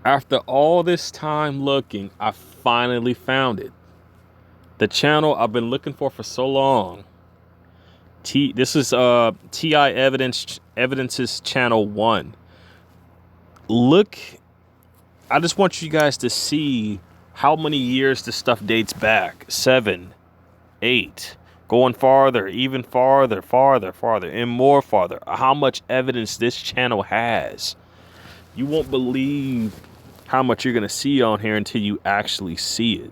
After all this time looking, I finally found it. The channel I've been looking for so long. This is TI Evidence's channel 1. Look, I just want you guys to see how many years this stuff dates back. 7, 8, going farther, even farther, and more farther. How much evidence this channel has. You won't believe how much you're going to see on here until you actually see it.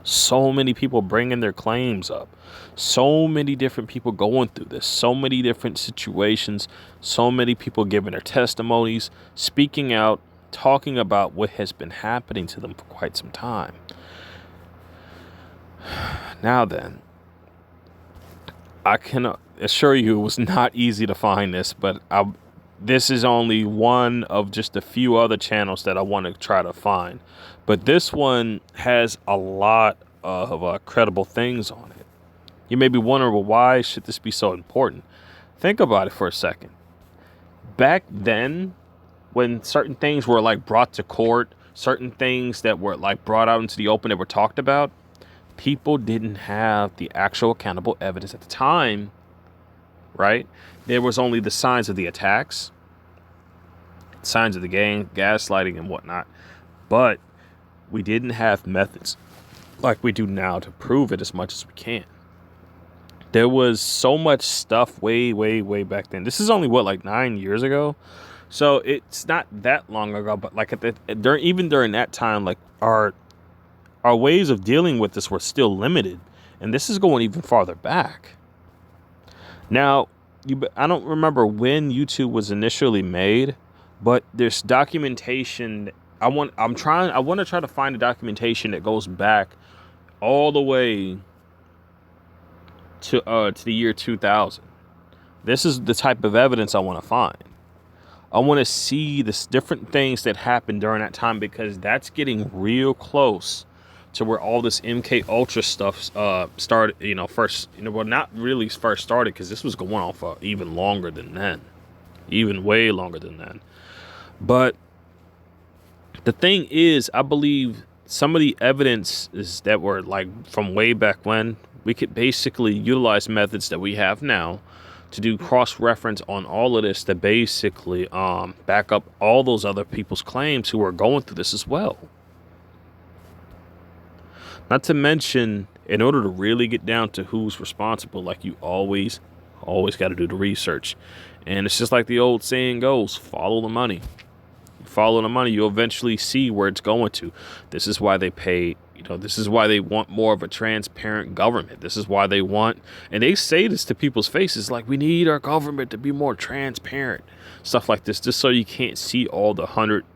So many people bringing their claims up. So many different people going through this. So many different situations. So many people giving their testimonies, speaking out, talking about what has been happening to them for quite some time. Now then, I can assure you it was not easy to find this, but this is only one of just a few other channels that I want to try to find. But this one has a lot of credible things on it. You may be wondering, well, why should this be so important? Think about it for a second. Back then, when certain things were like brought to court, certain things that were like brought out into the open that were talked about, people didn't have the actual accountable evidence at the time, right? There was only the signs of the attacks, signs of the gang, gaslighting and whatnot. But we didn't have methods like we do now to prove it as much as we can. There was so much stuff way back then. This is only like 9 years ago. So it's not that long ago, but like even during that time, like our ways of dealing with this were still limited. And this is going even farther back. Now, I don't remember when YouTube was initially made, but there's documentation. I want to try to find a documentation that goes back all the way to the year 2000. This is the type of evidence I want to find. I want to see this different things that happened during that time, because that's getting real close to where all this MK Ultra stuff started. Well, not really first started, because this was going on for even longer than then, even way longer than then. But the thing is, I believe some of the evidence is that were like from way back when. We could basically utilize methods that we have now to do cross-reference on all of this to basically back up all those other people's claims who are going through this as well. Not to mention, in order to really get down to who's responsible, like you always got to do the research. And it's just like the old saying goes, follow the money. Follow the money, you'll eventually see where it's going to. This is why they pay, this is why they want more of a transparent government. This is why they want, and they say this to people's faces, like, we need our government to be more transparent. Stuff like this, just so you can't see all the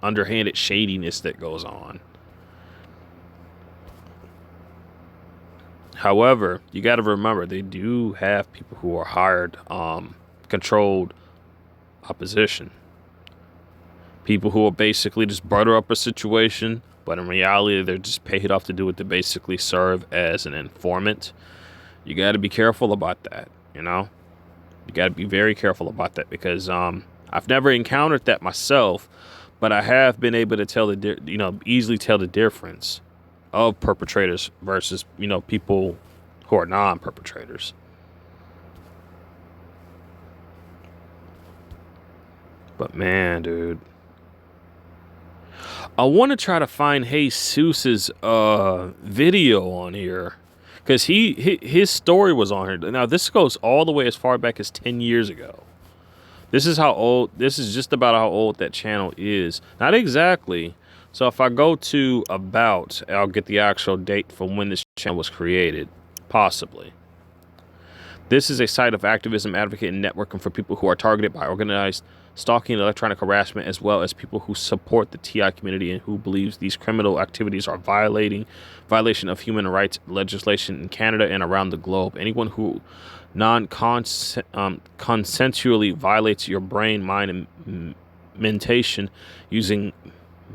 underhanded shadiness that goes on. However, you got to remember, they do have people who are hired, controlled opposition. People who will basically just butter up a situation, but in reality, they're just paid off to do it, to basically serve as an informant. You got to be careful about that, You got to be very careful about that, because I've never encountered that myself, but I have been able to easily tell the difference of perpetrators versus, people who are non-perpetrators. But man, dude, I want to try to find Jesus's video on here, because his story was on here. Now this goes all the way as far back as 10 years ago. This is just about how old that channel is. Not exactly. So if I go to about, I'll get the actual date from when this channel was created, possibly. This is a site of activism, advocate, and networking for people who are targeted by organized stalking and electronic harassment, as well as people who support the TI community and who believes these criminal activities are violation of human rights legislation in Canada and around the globe. Anyone who consensually violates your brain, mind, and mentation using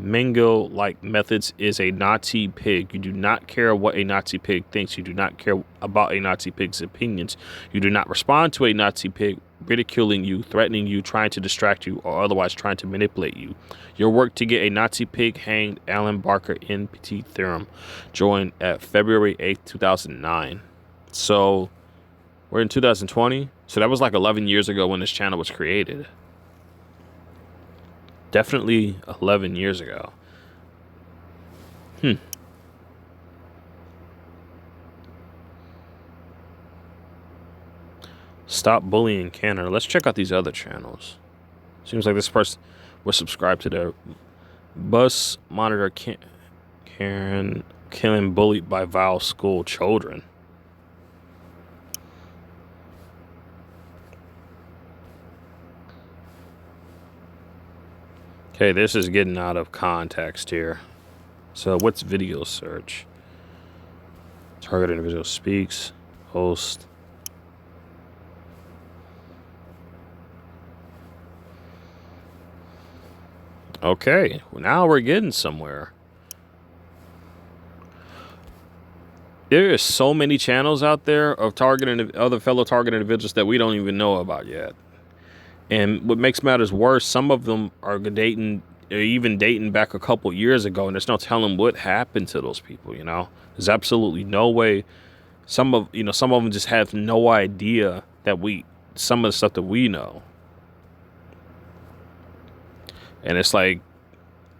Mengele-like methods is a Nazi pig. You do not care what a Nazi pig thinks. You do not care about a Nazi pig's opinions. You do not respond to a Nazi pig ridiculing you, threatening you, trying to distract you, or otherwise trying to manipulate you. Your work to get a Nazi pig hanged, Alan Barker, NPT Theorem, joined at February 8th, 2009. So we're in 2020. So that was like 11 years ago when this channel was created. Definitely 11 years ago. Stop bullying Canada. Let's check out these other channels. Seems like this person was subscribed to their bus monitor. Karen killing bullied by vile school children. Okay, this is getting out of context here. So what's video search? Target individual speaks. Host. Okay, now we're getting somewhere. There is so many channels out there of targeting other fellow target individuals that we don't even know about yet. And what makes matters worse, some of them are even dating back a couple years ago, and there's no telling what happened to those people. You know, there's absolutely no way. Some of them just have no idea that some of the stuff that we know. And it's like,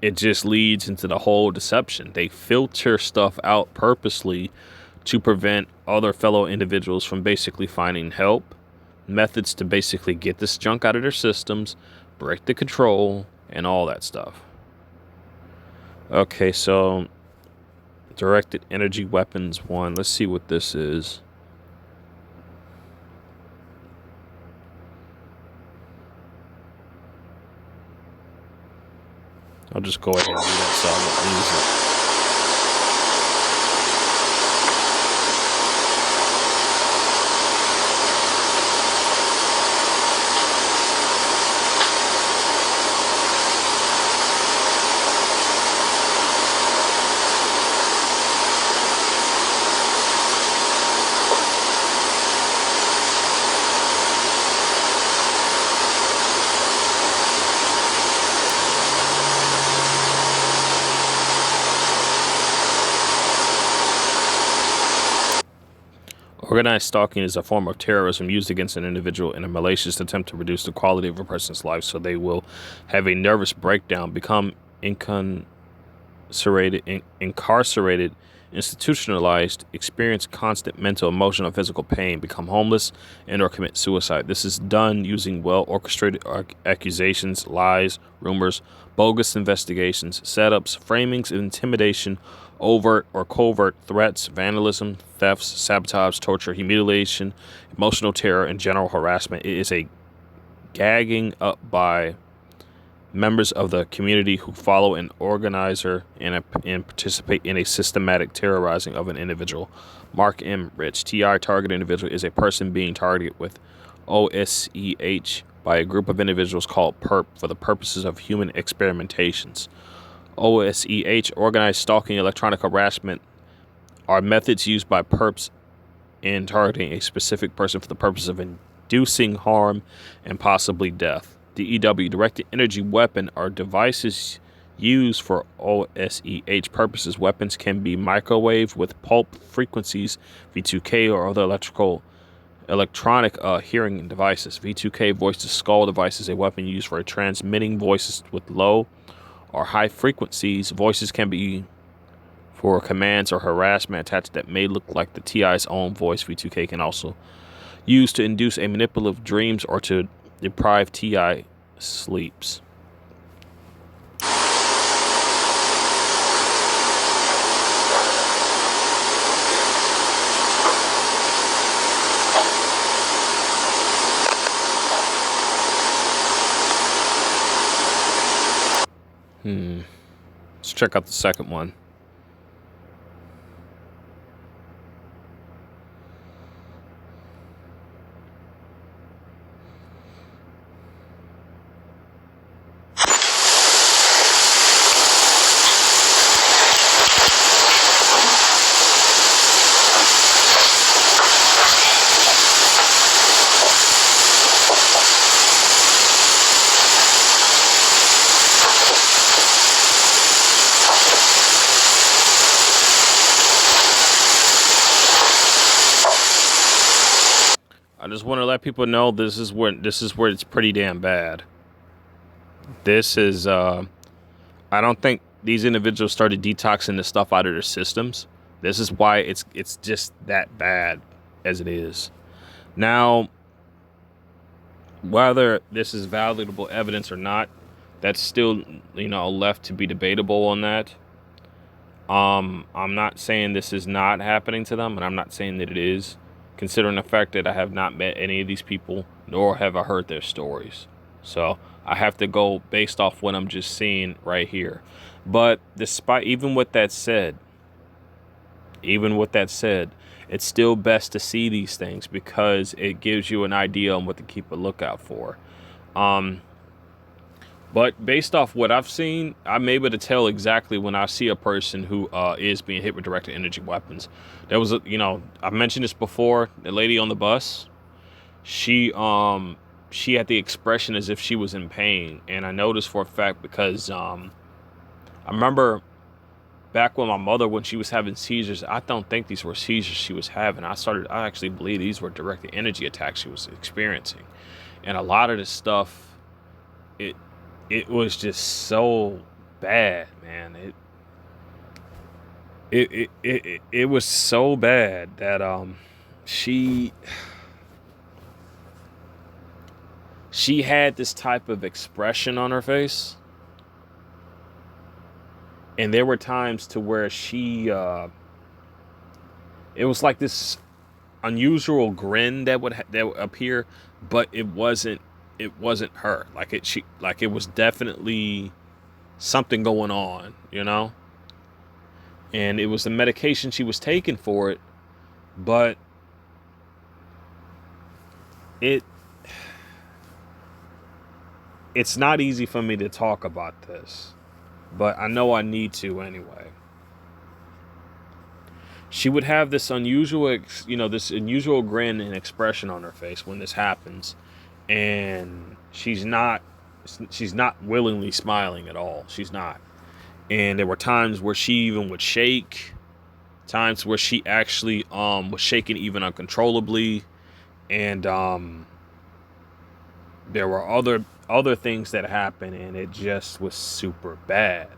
it just leads into the whole deception. They filter stuff out purposely to prevent other fellow individuals from basically finding help, methods to basically get this junk out of their systems, break the control, and all that stuff. Okay, so directed energy weapons 1. Let's see what this is. I'll just go ahead and do that so I won't lose it. Organized stalking is a form of terrorism used against an individual in a malicious attempt to reduce the quality of a person's life so they will have a nervous breakdown, become incarcerated, institutionalized, experience constant mental, emotional, and physical pain, become homeless, and or commit suicide. This is done using well-orchestrated accusations, lies, rumors, bogus investigations, setups, framings, intimidation, overt or covert threats, vandalism, thefts, sabotage, torture, humiliation, emotional terror, and general harassment. It is a gagging up by members of the community who follow an organizer and participate in a systematic terrorizing of an individual. Mark M. Rich. TI target individual is a person being targeted with OSEH by a group of individuals called PERP for the purposes of human experimentations. OSEH, organized stalking, electronic harassment, are methods used by PERPs in targeting a specific person for the purpose of inducing harm and possibly death. DEW, directed energy weapon, are devices used for OSEH purposes. Weapons can be microwave with pulp frequencies, V2K, or other electronic hearing devices. V2K, voice to skull device, is a weapon used for transmitting voices with low or high frequencies. Voices can be for commands or harassment attached that may look like the TI's own voice. V2K can also use to induce a manipulative dreams or to deprive TI sleeps. Let's check out the second one. just want to let people know this is where it's pretty damn bad. This is I don't think these individuals started detoxing the stuff out of their systems. This is why it's just that bad as it is. Now, whether this is valuable evidence or not, that's still, left to be debatable on that. I'm not saying this is not happening to them, and I'm not saying that it is, considering the fact that I have not met any of these people, nor have I heard their stories. So I have to go based off what I'm just seeing right here. But even with that said, it's still best to see these things because it gives you an idea on what to keep a lookout for. But based off what I've seen, I'm able to tell exactly when I see a person who is being hit with directed energy weapons. There was I've mentioned this before. The lady on the bus, she had the expression as if she was in pain, and I noticed for a fact because I remember back when she was having seizures, I don't think these were seizures she was having. I actually believe these were directed energy attacks she was experiencing, and a lot of this stuff, it was just so bad, man. It was so bad that she had this type of expression on her face, and there were times to where it was like this unusual grin that would appear, but it wasn't her. It was definitely something going on, and it was the medication she was taking for it, but it's not easy for me to talk about this, but I know I need to anyway. She would have this unusual grin and expression on her face when this happens, and she's not willingly smiling at all. She's not. And there were times where she even would shake, times where she actually was shaking even uncontrollably, and there were other things that happened, and it just was super bad.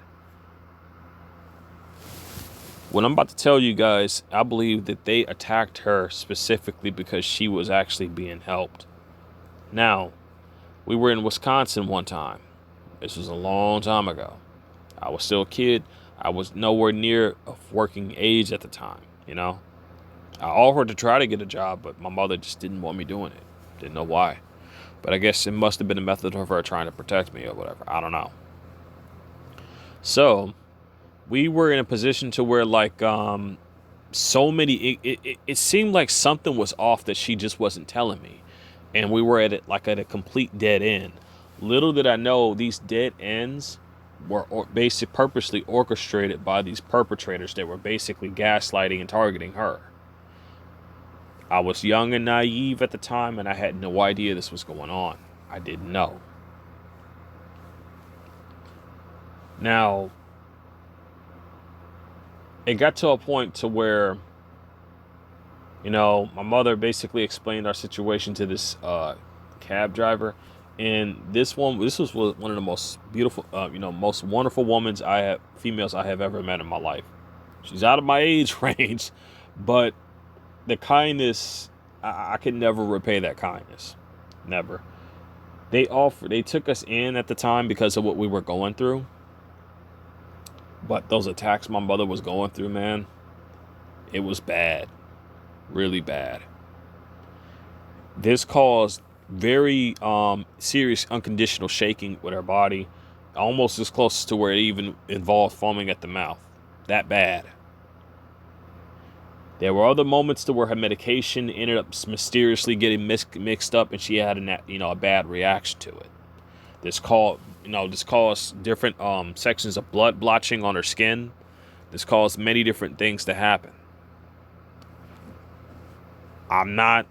What I'm about to tell you guys, I believe that they attacked her specifically because she was actually being helped. Now, we were in Wisconsin one time. This was a long time ago. I was still a kid. I was nowhere near of working age at the time, I offered to try to get a job, but my mother just didn't want me doing it. Didn't know why. But I guess it must have been a method of her trying to protect me or whatever. I don't know. So, we were in a position to where it seemed like something was off that she just wasn't telling me. And we were at a complete dead end. Little did I know these dead ends were basically purposely orchestrated by these perpetrators that were basically gaslighting and targeting her. I was young and naive at the time, and I had no idea this was going on. I didn't know. Now, it got to a point to where, my mother basically explained our situation to this cab driver, and this was one of the most beautiful, most wonderful females I have ever met in my life. She's out of my age range, but the kindness, I could never repay that kindness, never. They took us in at the time because of what we were going through. But those attacks my mother was going through, man, it was bad. Really bad. This caused very serious unconditional shaking with her body, almost as close to where it even involved foaming at the mouth. That bad. There were other moments to where her medication ended up mysteriously getting mixed up, and she had a bad reaction to it. This caused different sections of blood blotching on her skin. This caused many different things to happen. I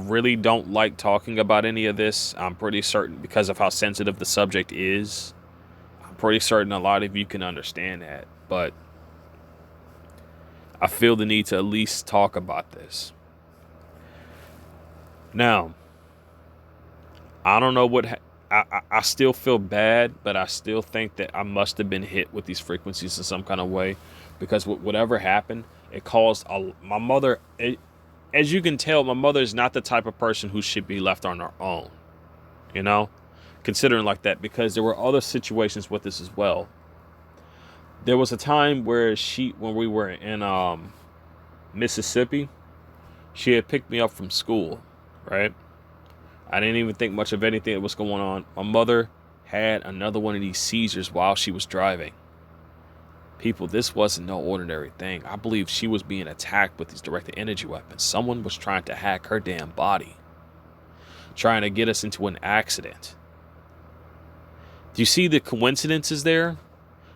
really don't like talking about any of this. I'm pretty certain, because of how sensitive the subject is, I'm pretty certain a lot of you can understand that. But I feel the need to at least talk about this. Now, I don't know what I still feel bad, but I still think that I must have been hit with these frequencies in some kind of way, because whatever happened, it caused my mother. As you can tell, my mother is not the type of person who should be left on her own. You know, considering like that, because there were other situations with this as well. There was a time where when we were in Mississippi, she had picked me up from school, right? I didn't even think much of anything that was going on. My mother had another one of these seizures while she was driving. People, this wasn't no ordinary thing. I believe she was being attacked with these directed energy weapons. Someone was trying to hack her damn body, trying to get us into an accident. Do you see the coincidences there?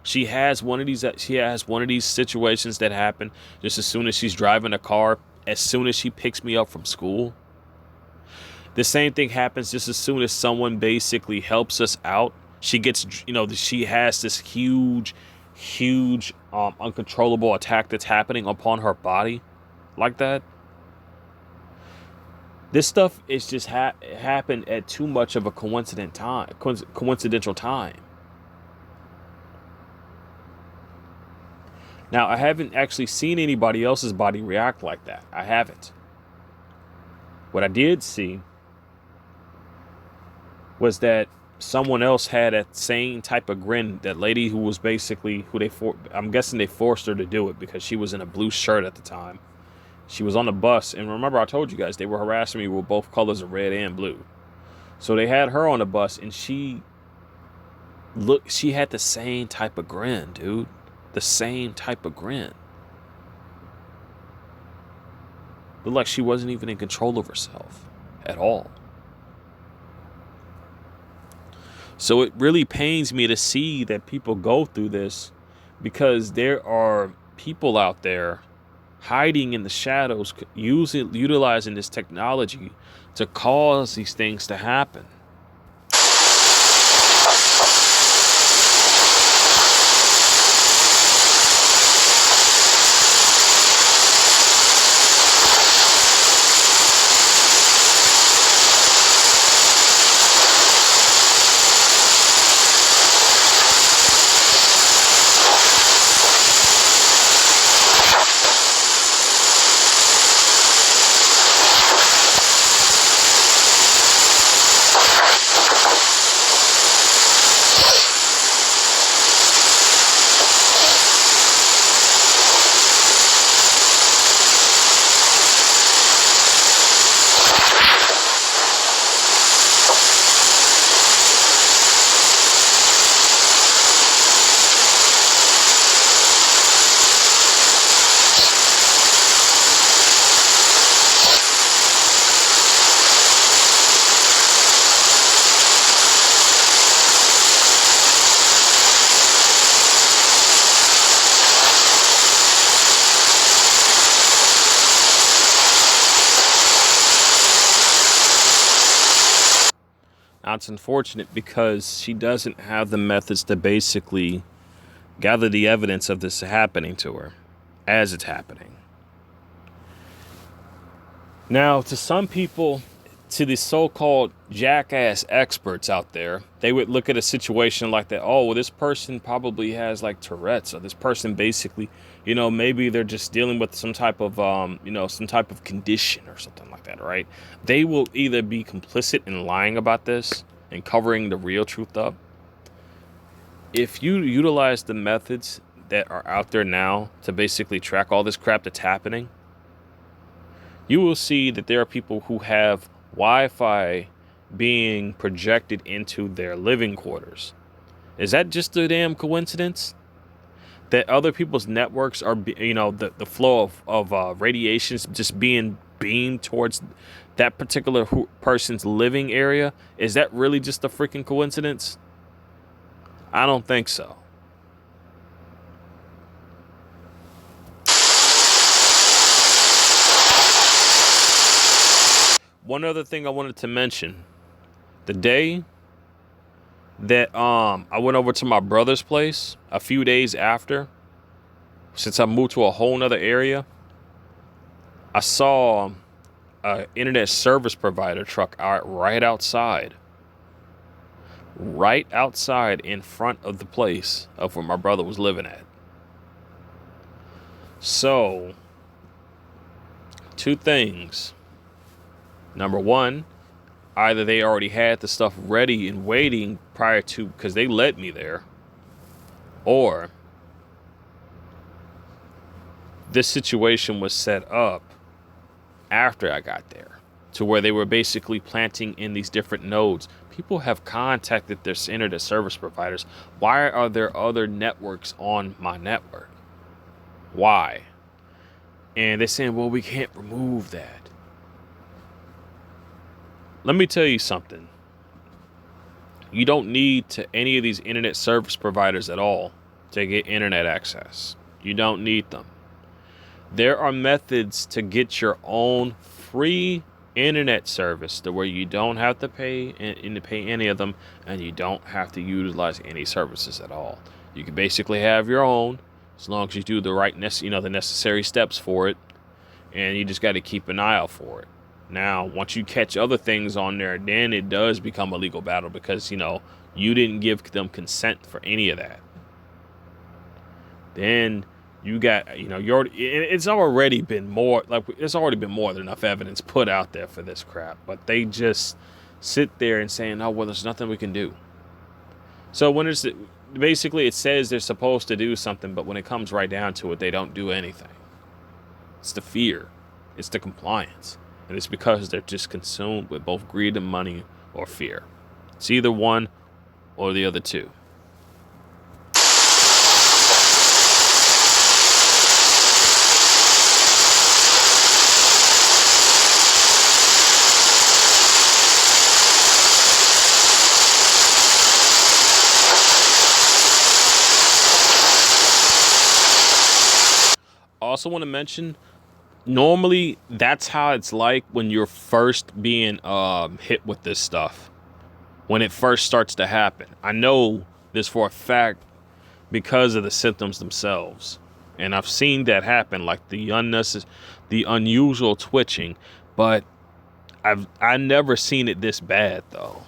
She has one of these situations that happen just as soon as she's driving a car, as soon as she picks me up from school. The same thing happens just as soon as someone basically helps us out. She gets, she has this huge, uncontrollable attack that's happening upon her body like that. This stuff is just happened at too much of a coincidental time. Now, I haven't actually seen anybody else's body react like that. I haven't. What I did see was that someone else had that same type of grin. That lady who was basically I'm guessing they forced her to do it because she was in a blue shirt at the time. She was on the bus, and remember I told you guys they were harassing me with both colors of red and blue. So they had her on the bus, and she had the same type of grin, dude. The same type of grin. Looked like she wasn't even in control of herself at all. So it really pains me to see that people go through this, because there are people out there hiding in the shadows, utilizing this technology to cause these things to happen. Now, it's unfortunate because she doesn't have the methods to basically gather the evidence of this happening to her as it's happening. Now, to some people, to the so-called jackass experts out there, they would look at a situation like that. Oh, well, this person probably has like Tourette's, or this person basically, maybe they're just dealing with some type of, some type of condition or something like that, right? They will either be complicit in lying about this and covering the real truth up. If you utilize the methods that are out there now to basically track all this crap that's happening, you will see that there are people who have Wi-Fi being projected into their living quarters. Is that just a damn coincidence? That other people's networks are, the flow of radiations just being beamed towards that particular person's living area? Is that really just a freaking coincidence? I don't think so. One other thing I wanted to mention. The day that I went over to my brother's place, a few days after, since I moved to a whole nother area, I saw a internet service provider truck out right outside in front of the place of where my brother was living at. So, two things. Number one, either they already had the stuff ready and waiting prior to, because they led me there, or this situation was set up after I got there, to where they were basically planting in these different nodes. People have contacted their internet service providers. Why are there other networks on my network? Why? And they're saying, well, we can't remove that. Let me tell you something. You don't need to any of these internet service providers at all to get internet access. You don't need them. There are methods to get your own free internet service to where you don't have to pay any of them, and you don't have to utilize any services at all. You can basically have your own, as long as you do the right, the necessary steps for it, and you just got to keep an eye out for it. Now, once you catch other things on there, then it does become a legal battle, because you didn't give them consent for any of that. Then you got, it's already been more than enough evidence put out there for this crap, but they just sit there and saying, oh, well, there's nothing we can do. So when basically it says they're supposed to do something, but when it comes right down to it, they don't do anything. It's the fear. It's the compliance. And it's because they're just consumed with both greed and money or fear. It's either one or the other two. Also want to mention, normally that's how it's like when you're first being hit with this stuff, when it first starts to happen. I know this for a fact because of the symptoms themselves, and I've seen that happen, like the unusual twitching, but I never seen it this bad though.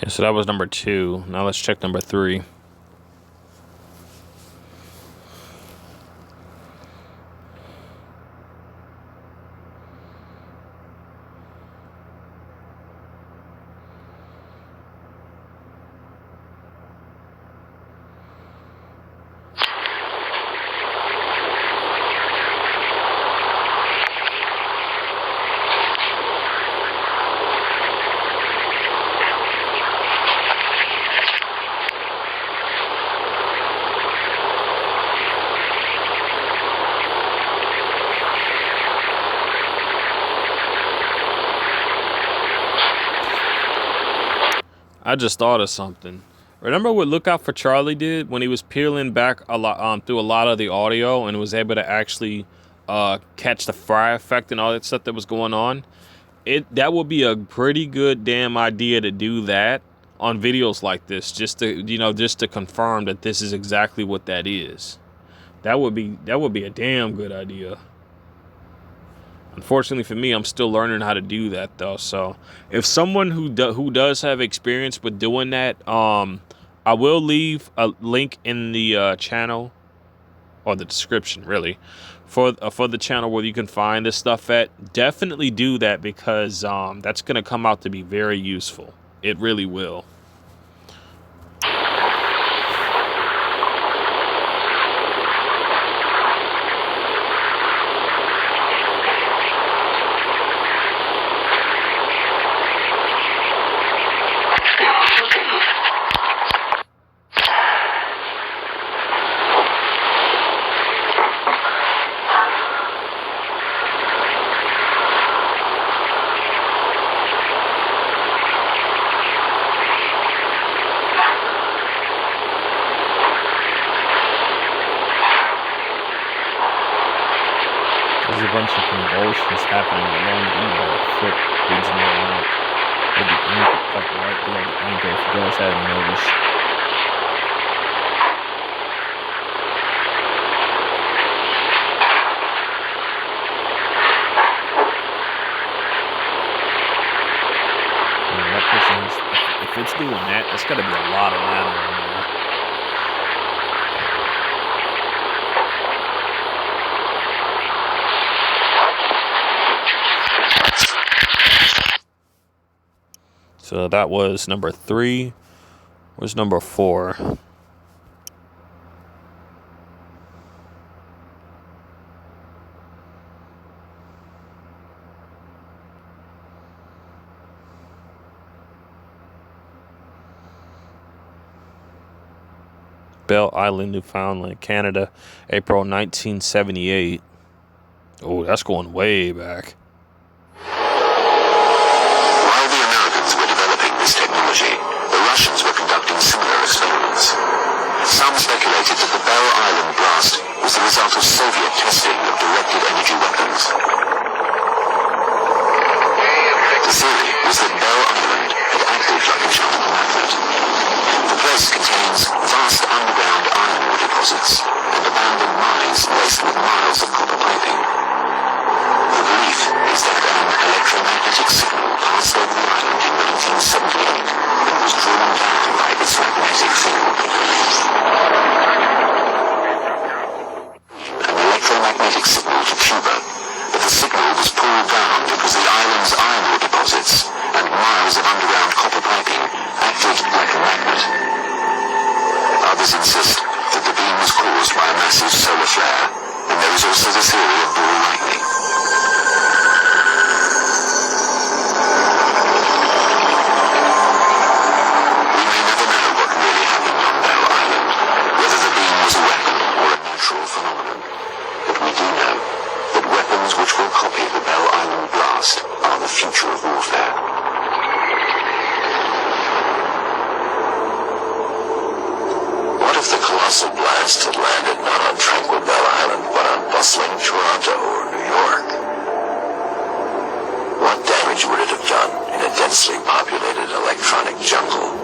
Okay, so that was number 2. Now let's check number 3. I just thought of something. Remember what Lookout for Charlie did when he was peeling back a lot through a lot of the audio and was able to actually catch the fry effect and all that stuff that was going on? That would be a pretty good damn idea to do that on videos like this, just to confirm that this is exactly what that is. That would be a damn good idea. Unfortunately for me, I'm still learning how to do that though. So if someone who does have experience with doing that, I will leave a link in the channel or the description, really, for the channel where you can find this stuff at. Definitely do that because that's gonna come out to be very useful. It really will. There's a bunch of convulsions happening along the foot regional line with the ankle, like right below the ankle, if you guys haven't noticed. Yeah, that person has, if it's doing that, that's got to be a lot of matter in there. So that was number 3. Where's number 4? Bell Island, Newfoundland, Canada, April 1978. Oh, that's going way back. While the Americans were developing this technology, the Russians were conducting similar experiments. Some speculated that the Bell Island blast was the result of Soviet testing of directed energy weapons. The theory was that Bell Island had acted like a giant magnet. The place contains vast underground iron ore deposits and abandoned mines laced with miles of copper piping. The belief is that an electromagnetic signal passed over the island in 1978 and was drawn down by its magnetic field. An electromagnetic signal to Cuba, but the signal was pulled down because the island's iron ore deposits and miles of underground copper piping acted like a magnet. Others insist that the beam was caused by a massive solar flare, and there is also the theory of ball lightning. We may never know what really happened on Bell Island, whether the beam was a weapon or a natural phenomenon. But we do know that weapons which will copy the Bell Island blast are the future of warfare. What if the colossal blast had landed not on tranquil Bell Island, but on bustling Toronto or New York? What damage would it have done in a densely populated electronic jungle?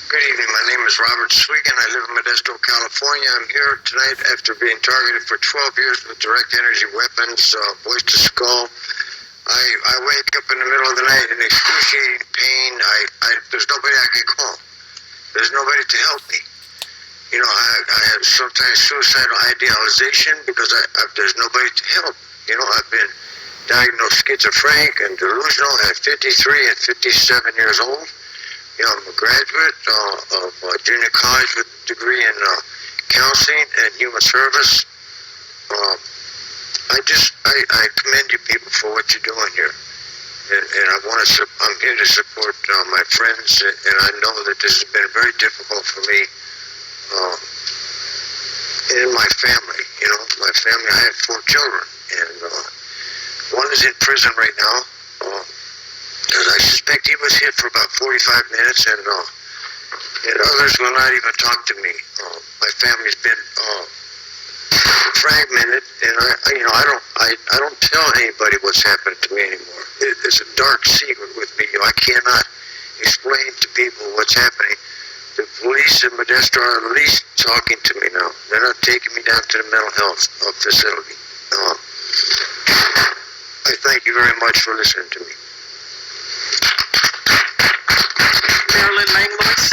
Good evening. My name is Robert Swigan. I live in Modesto, California. I'm here tonight after being targeted for 12 years with direct energy weapons, voice to skull. I wake up in the middle of the night in excruciating pain. There's nobody I can call. There's nobody to help me. You know, I have sometimes suicidal idealization because there's nobody to help. You know, I've been diagnosed schizophrenic and delusional at 53 and 57 years old. You know, I'm a graduate of junior college with a degree in counseling and human service. I commend you people for what you're doing here. And I'm here to support my friends, and I know that this has been very difficult for me and my family. You know, my family, I have 4 children, and one is in prison right now. I suspect he was hit for about 45 minutes, and others will not even talk to me. My family's been fragmented, and I don't tell anybody what's happened to me anymore. It's a dark secret with me. I cannot explain to people what's happening. The police in Modesto are at least talking to me now. They're not taking me down to the mental health facility. I thank you very much for listening to me. Marilyn Langlois.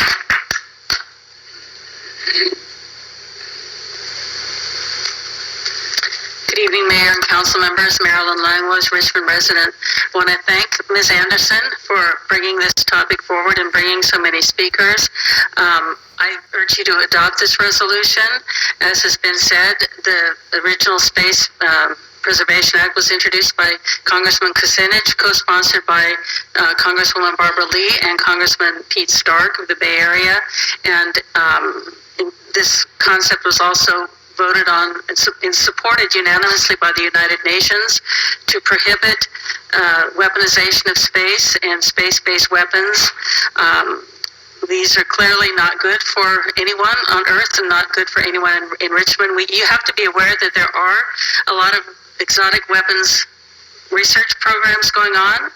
Good evening, Mayor and Council members. Marilyn Langlois, Richmond resident. I want to thank Ms. Anderson for bringing this topic forward and bringing so many speakers. I urge you to adopt this resolution. As has been said, the original Space Preservation Act was introduced by Congressman Kucinich, co-sponsored by Congresswoman Barbara Lee and Congressman Pete Stark of the Bay Area. And this concept was also voted on and supported unanimously by the United Nations to prohibit weaponization of space and space-based weapons. These are clearly not good for anyone on Earth and not good for anyone in Richmond. You have to be aware that there are a lot of exotic weapons research programs going on,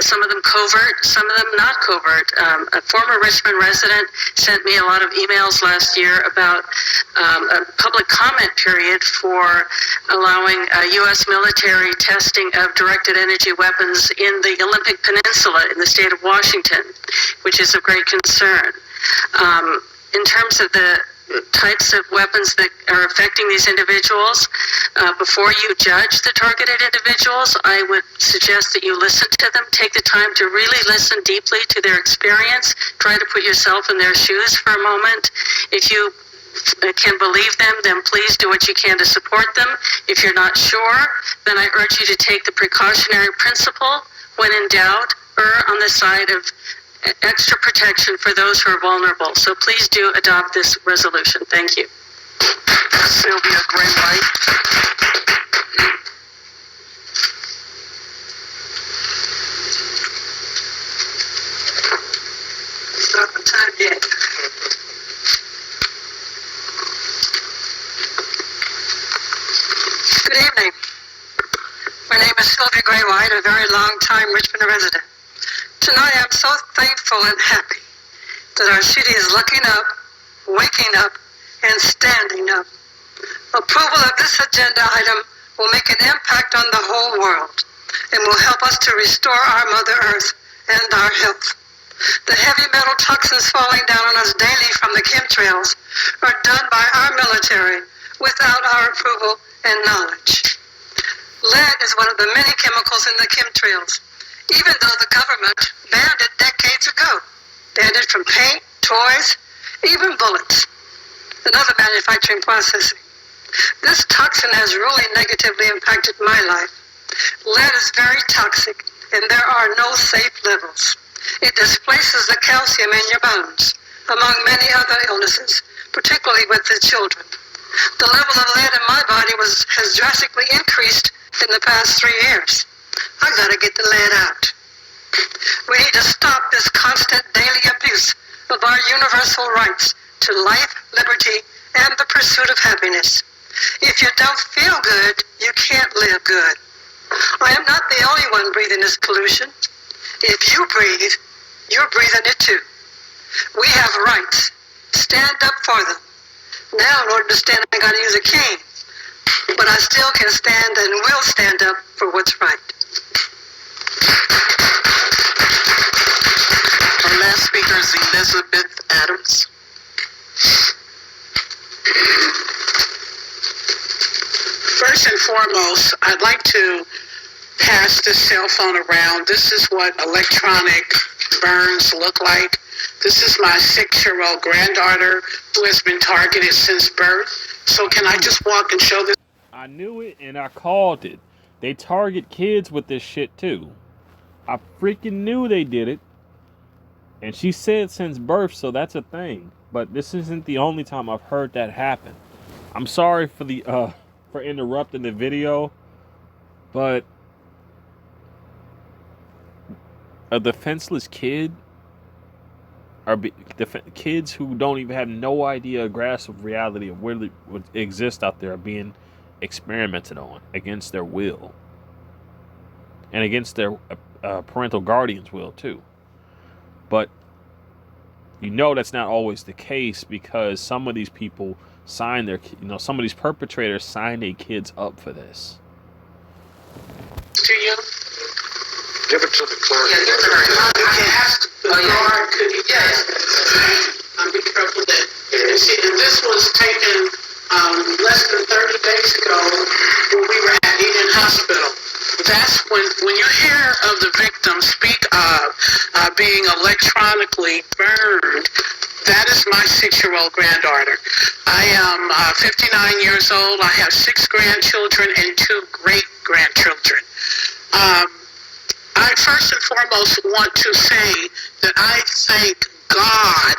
some of them covert, some of them not covert. A former Richmond resident sent me a lot of emails last year about a public comment period for allowing U.S. military testing of directed energy weapons in the Olympic Peninsula in the state of Washington, which is of great concern. In terms of the types of weapons that are affecting these individuals, before you judge the targeted individuals, I would suggest that you listen to them, take the time to really listen deeply to their experience, try to put yourself in their shoes for a moment. If you can believe them, then please do what you can to support them. If you're not sure, then I urge you to take the precautionary principle. When in doubt, err on the side of extra protection for those who are vulnerable. So please do adopt this resolution. Thank you. Sylvia Gray-White. It's not the time yet. Good evening. My name is Sylvia Gray-White, a very long-time Richmond resident. Tonight I'm so thankful and happy that our city is looking up, waking up, and standing up. Approval of this agenda item will make an impact on the whole world and will help us to restore our Mother Earth and our health. The heavy metal toxins falling down on us daily from the chemtrails are done by our military without our approval and knowledge. Lead is one of the many chemicals in the chemtrails, even though the government banned it decades ago. Banned it from paint, toys, even bullets, and other manufacturing processing. This toxin has really negatively impacted my life. Lead is very toxic, and there are no safe levels. It displaces the calcium in your bones, among many other illnesses, particularly with the children. The level of lead in my body has drastically increased in the past 3 years. I gotta get the lead out. We need to stop this constant daily abuse of our universal rights to life, liberty, and the pursuit of happiness. If you don't feel good, you can't live good. I am not the only one breathing this pollution. If you breathe, you're breathing it too. We have rights. Stand up for them. Now, in order to stand, I gotta use a cane. But I still can stand and will stand up for what's right. Our last speaker is Elizabeth Adams. First and foremost, I'd like to pass this cell phone around. This is what electronic burns look like. This is my 6-year-old granddaughter who has been targeted since birth. So can I just walk and show this? I knew it and I called it. They target kids with this shit too. I freaking knew they did it. And she said since birth, so that's a thing. But this isn't the only time I've heard that happen. I'm sorry for the for interrupting the video, but a defenseless kid kids who don't even have no idea or grasp of reality of what exists out there are being experimented on against their will and against their parental guardian's will too. But you know that's not always the case, because some of these people sign their, some of these perpetrators sign their kids up for this. To you? Give it to the clerk. Yeah, give it to her. I asked the guard, could you, yes, be careful that, and see, and this was taken less than 30 days ago when we were at Eden Hospital. That's when you hear of the victim speak of being electronically burned, that is my 6-year-old granddaughter. I am 59 years old. I have 6 grandchildren and 2 great-grandchildren. I first and foremost want to say that I thank God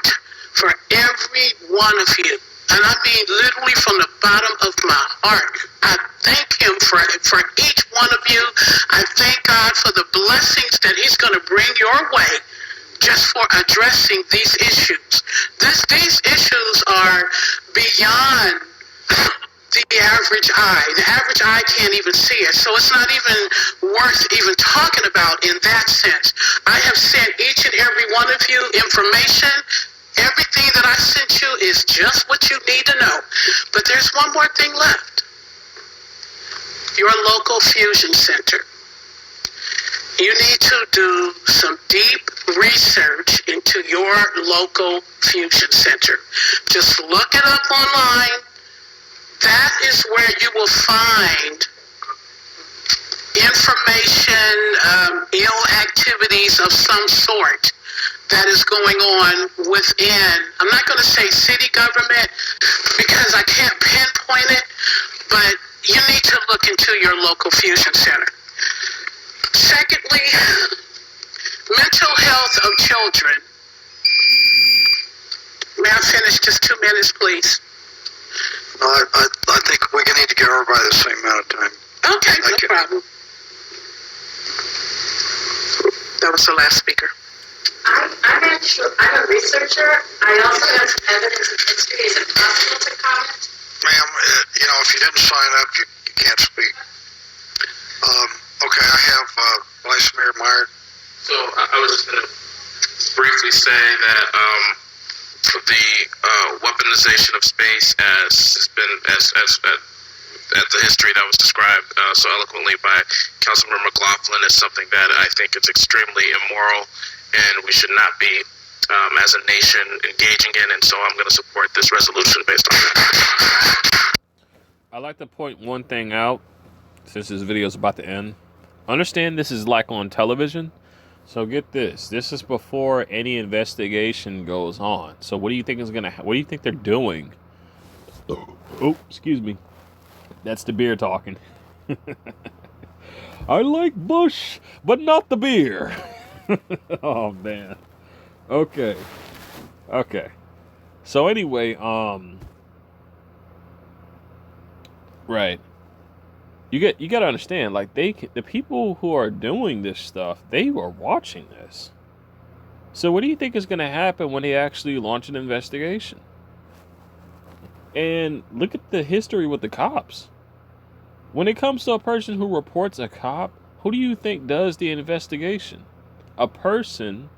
for every one of you. And I mean literally from the bottom of my heart. I thank him for each one of you. I thank God for the blessings that he's going to bring your way just for addressing these issues. These issues are beyond the average eye. The average eye can't even see it. So it's not even worth even talking about in that sense. I have sent each and every one of you information. Everything that I sent you is just what you need to know. But there's one more thing left. Your local fusion center. You need to do some deep research into your local fusion center. Just look it up online. That is where you will find information, ill activities of some sort that is going on within, I'm not going to say city government because I can't pinpoint it, but you need to look into your local fusion center. Secondly, mental health of children. May I finish just 2 minutes, please? I think we need to get over by the same amount of time. Okay, no problem. That was the last speaker. I'm a researcher. I also have some evidence of history. Is it possible to comment? Ma'am, if you didn't sign up, you can't speak. Okay, I have Vice Mayor Meyer. So I was just going to briefly say that the weaponization of space has been at the history that was described so eloquently by Councilmember McLaughlin is something that I think is extremely immoral, and we should not be, as a nation, engaging in. And so I'm going to support this resolution based on that. I'd like to point one thing out, since this video is about to end. Understand this is like on television. So get this. This is before any investigation goes on. So what do you think is going to what do you think they're doing? Oh, excuse me. That's the beer talking. I like Bush, but not the beer. Oh man. Okay. So anyway, right. You got to understand, like the people who are doing this stuff, they were watching this. So what do you think is going to happen when they actually launch an investigation? And look at the history with the cops. When it comes to a person who reports a cop, who do you think does the investigation? A person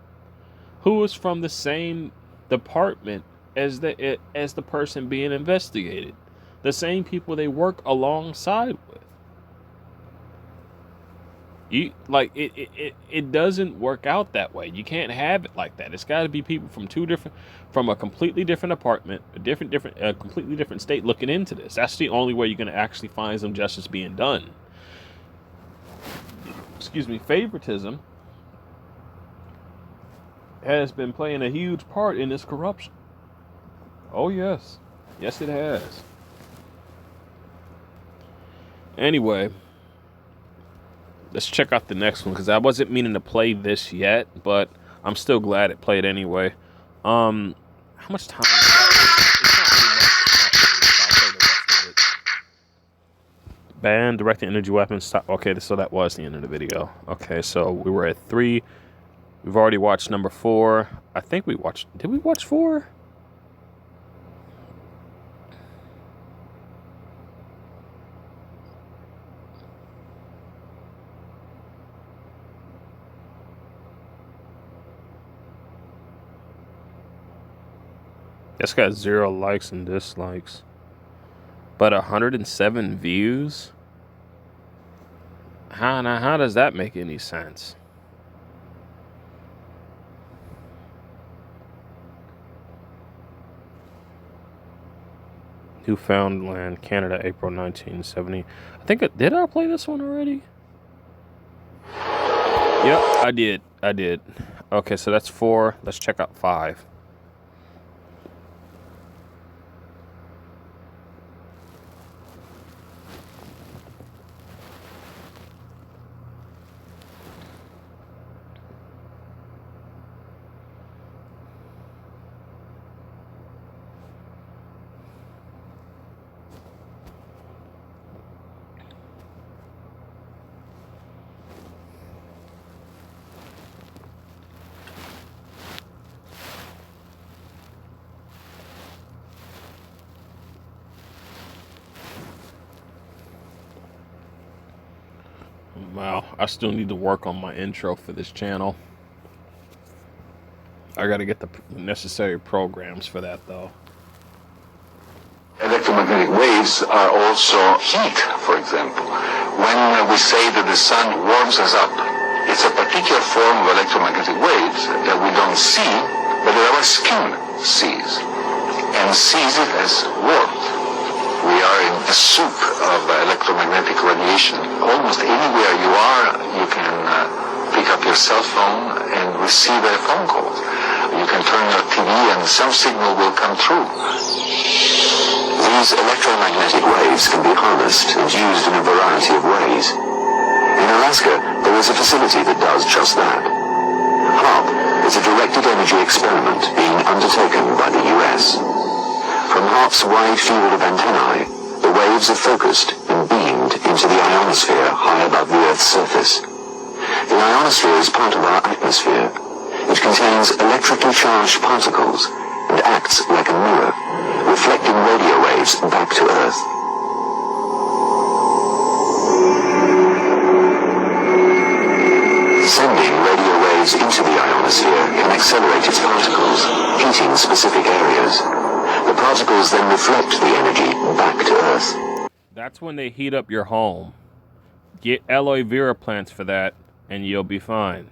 who is from the same department as the person being investigated. The same people they work alongside with. It doesn't work out that way. You can't have it like that. It's got to be people from a completely different department, a completely different state looking into this. That's the only way you're going to actually find some justice being done. favoritism has been playing a huge part in this corruption. Oh, yes. Yes, it has. Anyway, let's check out the next one, because I wasn't meaning to play this yet, but I'm still glad it played anyway. How much time? Ban directed energy weapons. Stop. Okay, so that was the end of the video. Okay, so we were at 3. We've already watched number 4. I think we watched. Did we watch 4? It's got 0 likes and dislikes, but 107 views. How does that make any sense? Newfoundland, Canada, April 1970. I think did I play this one already? Yep, I did. Okay, so that's 4. Let's check out 5. Wow, I still need to work on my intro for this channel. I gotta get the necessary programs for that, though. Electromagnetic waves are also heat, for example. When we say that the sun warms us up, it's a particular form of electromagnetic waves that we don't see, but that our skin sees, and sees it as warmth. We are in a soup of electromagnetic radiation. Almost anywhere you are, you can pick up your cell phone and receive a phone call. You can turn your TV and some signal will come through. These electromagnetic waves can be harnessed and used in a variety of ways. In Alaska, there is a facility that does just that. HAARP is a directed energy experiment being undertaken by the US. From HAARP's wide field of antennae, the waves are focused and beamed into the ionosphere high above the Earth's surface. The ionosphere is part of our atmosphere. It contains electrically charged particles and acts like a mirror, reflecting radio waves back to Earth. Sending radio waves into the ionosphere can accelerate its particles, heating specific areas. The particles then reflect the energy back to Earth. That's when they heat up your home. Get aloe vera plants for that, and you'll be fine.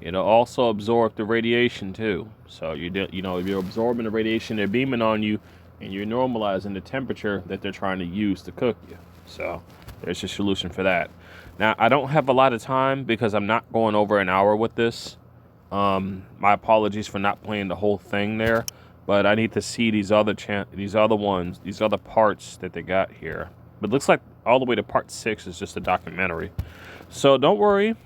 It'll also absorb the radiation too. So if you're absorbing the radiation, they're beaming on you, and you're normalizing the temperature that they're trying to use to cook you. So there's a solution for that. Now, I don't have a lot of time because I'm not going over an hour with this. My apologies for not playing the whole thing there. But I need to see these other parts that they got here. But it looks like all the way to part 6 is just a documentary. So don't worry.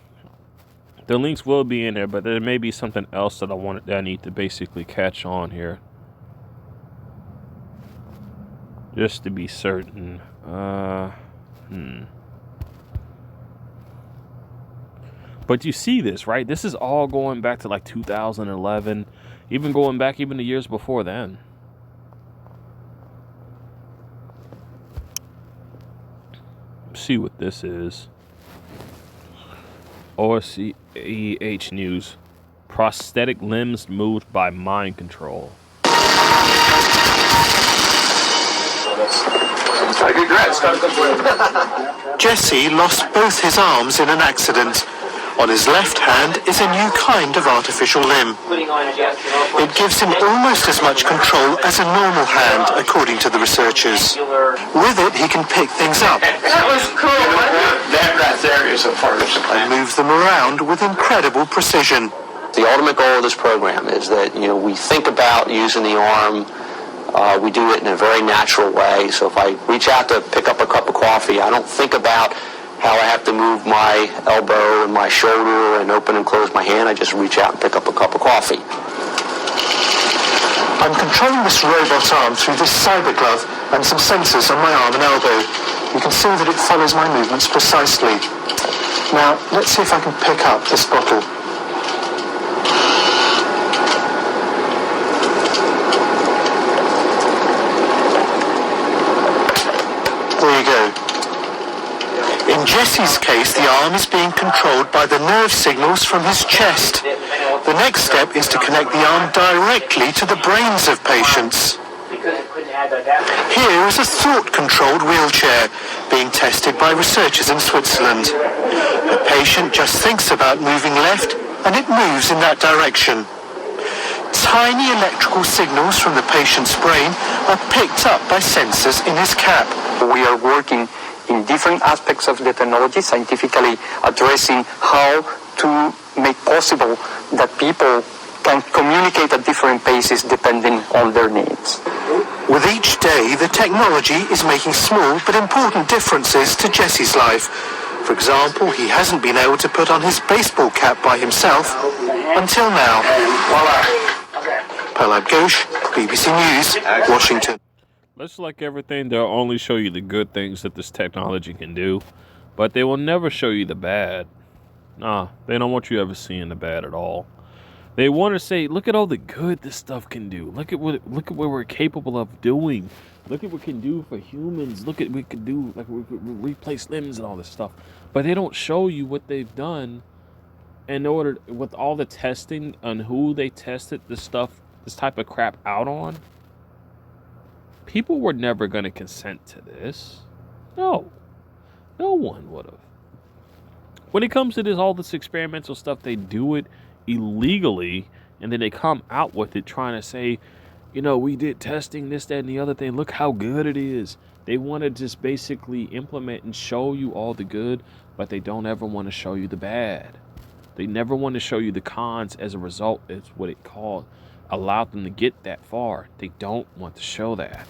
The links will be in there, but there may be something else that I need to basically catch on here. Just to be certain. But you see this, right? This is all going back to like 2011. Even going back even the years before then. Let's see what this is. OSCEH News. Prosthetic limbs moved by mind control. Jesse lost both his arms in an accident. On his left hand is a new kind of artificial limb. It gives him almost as much control as a normal hand, according to the researchers. With it, he can pick things up. That was cool, That there is a part of And move them around with incredible precision. The ultimate goal of this program is that, we think about using the arm. We do it in a very natural way. So if I reach out to pick up a cup of coffee, I don't think about how I have to move my elbow and my shoulder and open and close my hand. I just reach out and pick up a cup of coffee. I'm controlling this robot arm through this cyber glove and some sensors on my arm and elbow. You can see that it follows my movements precisely. Now, let's see if I can pick up this bottle. There you go. In Jesse's case, the arm is being controlled by the nerve signals from his chest. The next step is to connect the arm directly to the brains of patients. Here is a thought-controlled wheelchair being tested by researchers in Switzerland. The patient just thinks about moving left and it moves in that direction. Tiny electrical signals from the patient's brain are picked up by sensors in his cap. We are working in different aspects of the technology, scientifically addressing how to make possible that people can communicate at different paces depending on their needs. With each day, the technology is making small but important differences to Jesse's life. For example, he hasn't been able to put on his baseball cap by himself until now. Prahlad Ghosh, BBC News, Washington. Let's like everything, they'll only show you the good things that this technology can do, but they will never show you the bad. Nah, they don't want you ever seeing the bad at all. They want to say, look at all the good this stuff can do. Look at what we're capable of doing. Look at what it can do for humans. Look at what we can do, like we replace limbs and all this stuff. But they don't show you what they've done in order with all the testing on who they tested this type of crap out on. People were never going to consent to this. No one would have. When it comes to all this experimental stuff, they do it illegally, and then they come out with it trying to say, we did testing, this, that, and the other thing. Look how good it is. They want to just basically implement and show you all the good, but they don't ever want to show you the bad. They never want to show you the cons. As a result, it's what it called allowed them to get that far. They don't want to show that.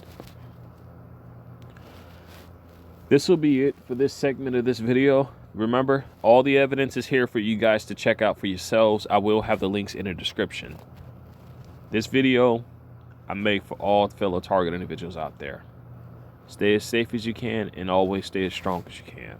This will be it for this segment of this video. Remember, all the evidence is here for you guys to check out for yourselves. I will have the links in the description. This video I made for all fellow target individuals out there. Stay as safe as you can and always stay as strong as you can.